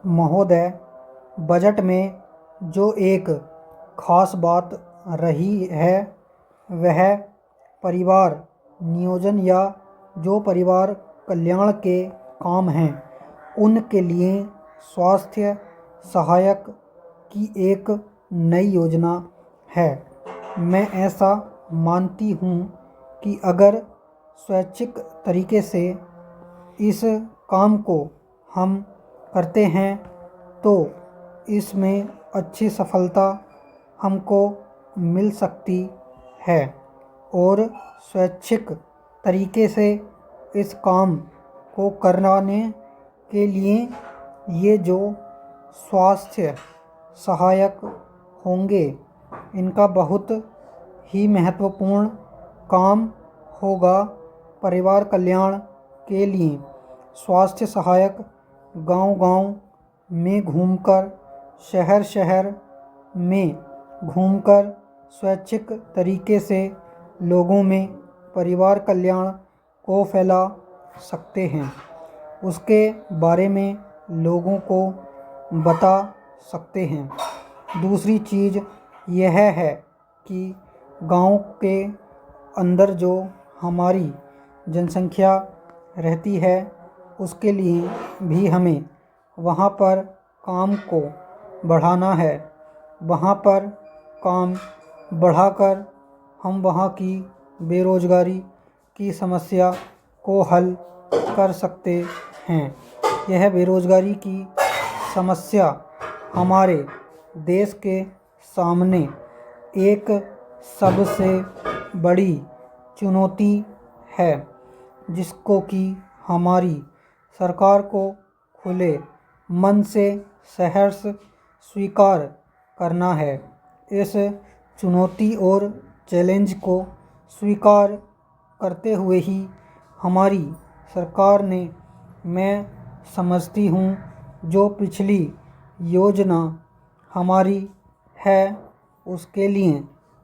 महोदय, बजट में जो एक खास बात रही है वह परिवार नियोजन या जो परिवार कल्याण के काम हैं उनके लिए स्वास्थ्य सहायक की एक नई योजना है। मैं ऐसा मानती हूँ कि अगर स्वैच्छिक तरीके से इस काम को हम करते हैं तो इसमें अच्छी सफलता हमको मिल सकती है और स्वैच्छिक तरीके से इस काम को कराने के लिए ये जो स्वास्थ्य सहायक होंगे इनका बहुत ही महत्वपूर्ण काम होगा। परिवार कल्याण के लिए स्वास्थ्य सहायक गांव-गांव में घूमकर, शहर-शहर में घूमकर स्वैच्छिक तरीके से लोगों में परिवार कल्याण को फैला सकते हैं, उसके बारे में लोगों को बता सकते हैं। दूसरी चीज़ यह है कि गांव के अंदर जो हमारी जनसंख्या रहती है उसके लिए भी हमें वहाँ पर काम को बढ़ाना है। वहाँ पर काम बढ़ाकर हम वहाँ की बेरोज़गारी की समस्या को हल कर सकते हैं। यह बेरोज़गारी की समस्या हमारे देश के सामने एक सबसे बड़ी चुनौती है जिसको कि हमारी सरकार को खुले मन से सहर्ष स्वीकार करना है। इस चुनौती और चैलेंज को स्वीकार करते हुए ही हमारी सरकार ने, मैं समझती हूँ, जो पिछली योजना हमारी है उसके लिए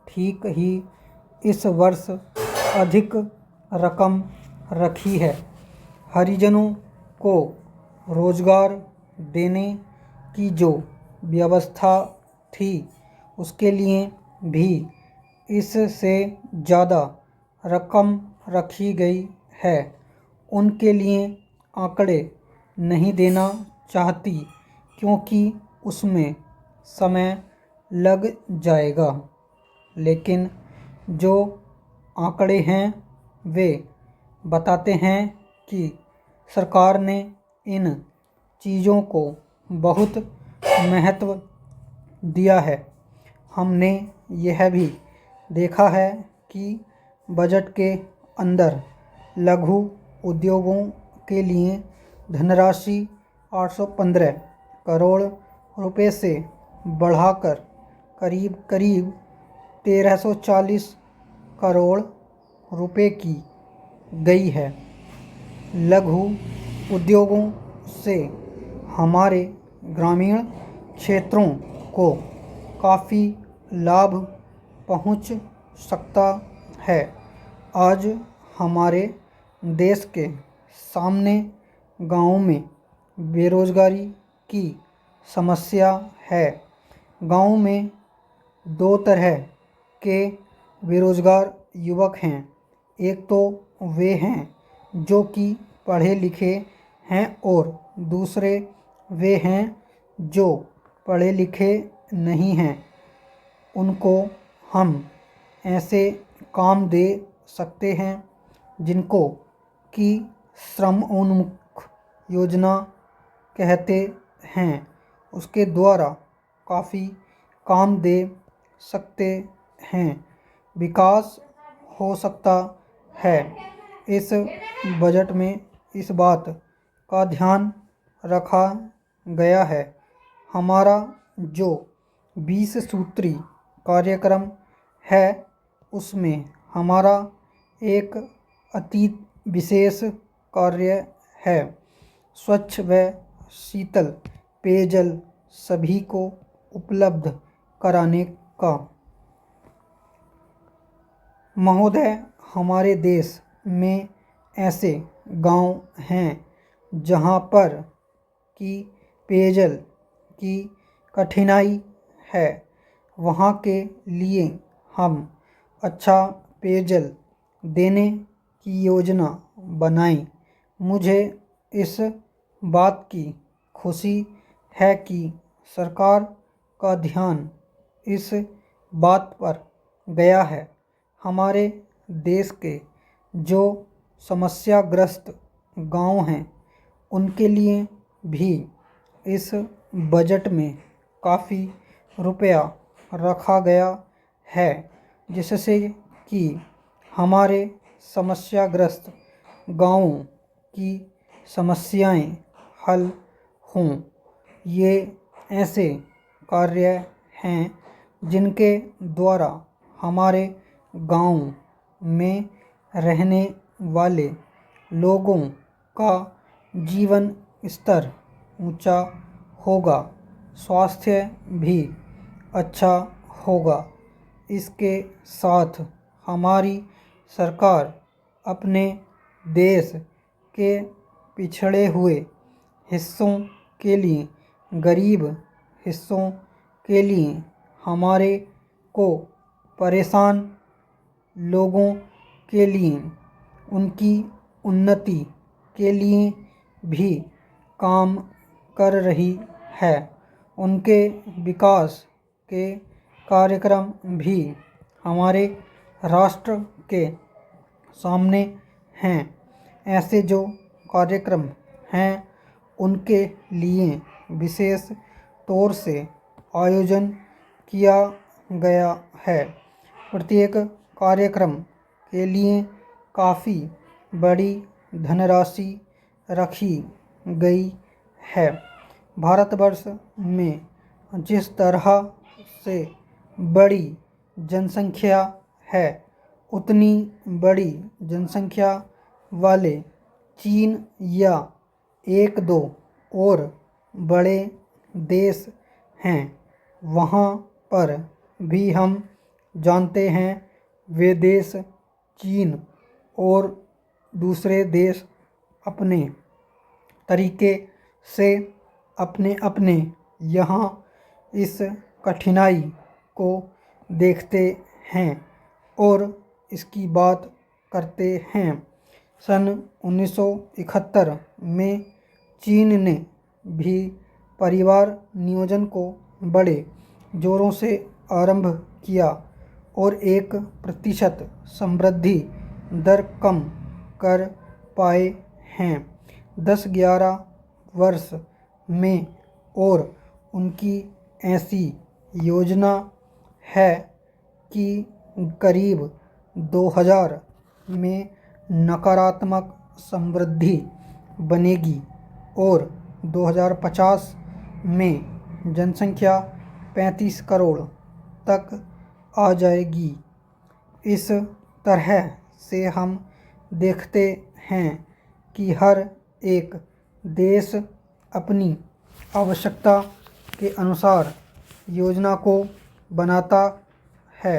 ठीक ही इस वर्ष अधिक रकम रखी है। हरिजनों को रोज़गार देने की जो व्यवस्था थी उसके लिए भी इससे ज़्यादा रकम रखी गई है। उनके लिए आंकड़े नहीं देना चाहती क्योंकि उसमें समय लग जाएगा, लेकिन जो आंकड़े हैं वे बताते हैं कि सरकार ने इन चीज़ों को बहुत महत्व दिया है। हमने यह भी देखा है कि बजट के अंदर लघु उद्योगों के लिए धनराशि 815 करोड़ रुपए से बढ़ाकर करीब 1340 करोड़ रुपए की गई है। लघु उद्योगों से हमारे ग्रामीण क्षेत्रों को काफ़ी लाभ पहुंच सकता है। आज हमारे देश के सामने गांव में बेरोज़गारी की समस्या है। गांव में दो तरह के बेरोज़गार युवक हैं। एक तो वे हैं जो कि पढ़े लिखे हैं और दूसरे वे हैं जो पढ़े लिखे नहीं हैं। उनको हम ऐसे काम दे सकते हैं जिनको कि श्रम उन्मुख योजना कहते हैं। उसके द्वारा काफ़ी काम दे सकते हैं, विकास हो सकता है। इस बजट में इस बात का ध्यान रखा गया है। हमारा जो 20 सूत्री कार्यक्रम है उसमें हमारा एक अति विशेष कार्य है स्वच्छ व शीतल पेयजल सभी को उपलब्ध कराने का। महोदय, हमारे देश में ऐसे गांव हैं जहां पर कि पेयजल की कठिनाई है, वहाँ के लिए हम अच्छा पेयजल देने की योजना बनाएं। मुझे इस बात की खुशी है कि सरकार का ध्यान इस बात पर गया है। हमारे देश के जो समस्याग्रस्त गांव हैं उनके लिए भी इस बजट में काफ़ी रुपया रखा गया है, जिससे कि हमारे समस्याग्रस्त गांवों की समस्याएं हल हों। ये ऐसे कार्य हैं जिनके द्वारा हमारे गांव में रहने वाले लोगों का जीवन स्तर ऊंचा होगा, स्वास्थ्य भी अच्छा होगा। इसके साथ हमारी सरकार अपने देश के पिछड़े हुए हिस्सों के लिए, गरीब हिस्सों के लिए, हमारे को परेशान लोगों के लिए, उनकी उन्नति के लिए भी काम कर रही है। उनके विकास के कार्यक्रम भी हमारे राष्ट्र के सामने हैं। ऐसे जो कार्यक्रम हैं उनके लिए विशेष तौर से आयोजन किया गया है। प्रत्येक कार्यक्रम के लिए काफ़ी बड़ी धनराशि रखी गई है। भारतवर्ष में जिस तरह से बड़ी जनसंख्या है, उतनी बड़ी जनसंख्या वाले चीन या एक दो और बड़े देश हैं, वहाँ पर भी हम जानते हैं वे देश चीन और दूसरे देश अपने तरीके से अपने अपने यहाँ इस कठिनाई को देखते हैं और इसकी बात करते हैं। सन 1971 में चीन ने भी परिवार नियोजन को बड़े जोरों से आरंभ किया और 1% समृद्धि दर कम कर पाए हैं 10-11 वर्ष में। और उनकी ऐसी योजना है कि करीब 2000 में नकारात्मक समृद्धि बनेगी और 2050 में जनसंख्या 35 करोड़ तक आ जाएगी। इस तरह से हम देखते हैं कि हर एक देश अपनी आवश्यकता के अनुसार योजना को बनाता है।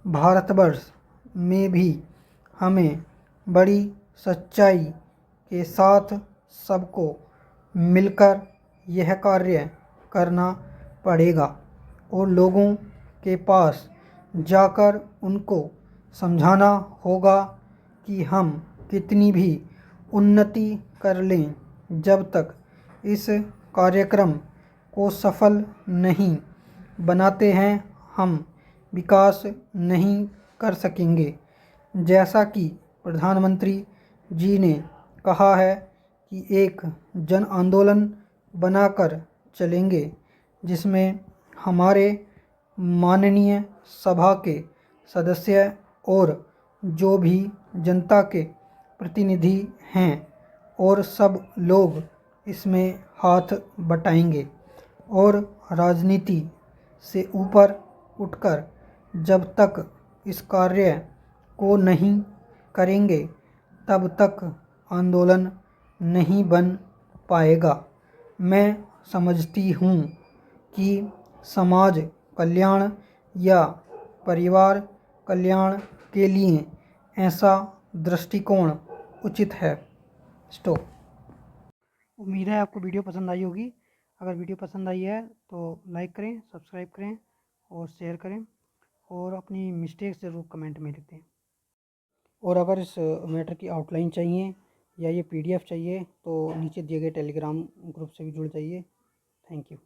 भारतवर्ष में भी हमें बड़ी सच्चाई के साथ सबको मिलकर यह कार्य करना पड़ेगा और लोगों के पास जाकर उनको समझाना होगा कि हम कितनी भी उन्नति कर लें, जब तक इस कार्यक्रम को सफल नहीं बनाते हैं हम विकास नहीं कर सकेंगे। जैसा कि प्रधानमंत्री जी ने कहा है कि एक जन आंदोलन बनाकर चलेंगे, जिसमें हमारे माननीय सभा के सदस्य और जो भी जनता के प्रतिनिधि हैं और सब लोग इसमें हाथ बटाएंगे और राजनीति से ऊपर उठकर जब तक इस कार्य को नहीं करेंगे तब तक आंदोलन नहीं बन पाएगा। मैं समझती हूँ कि समाज कल्याण या परिवार कल्याण के लिए ऐसा दृष्टिकोण उचित है। स्टॉप। उम्मीद है आपको वीडियो पसंद आई होगी। अगर वीडियो पसंद आई है तो लाइक करें, सब्सक्राइब करें और शेयर करें, और अपनी मिस्टेक्स ज़रूर कमेंट में लिख दें। और अगर इस मैटर की आउटलाइन चाहिए या ये PDF चाहिए तो नीचे दिए गए टेलीग्राम ग्रुप से भी जुड़ जाइए। Thank you.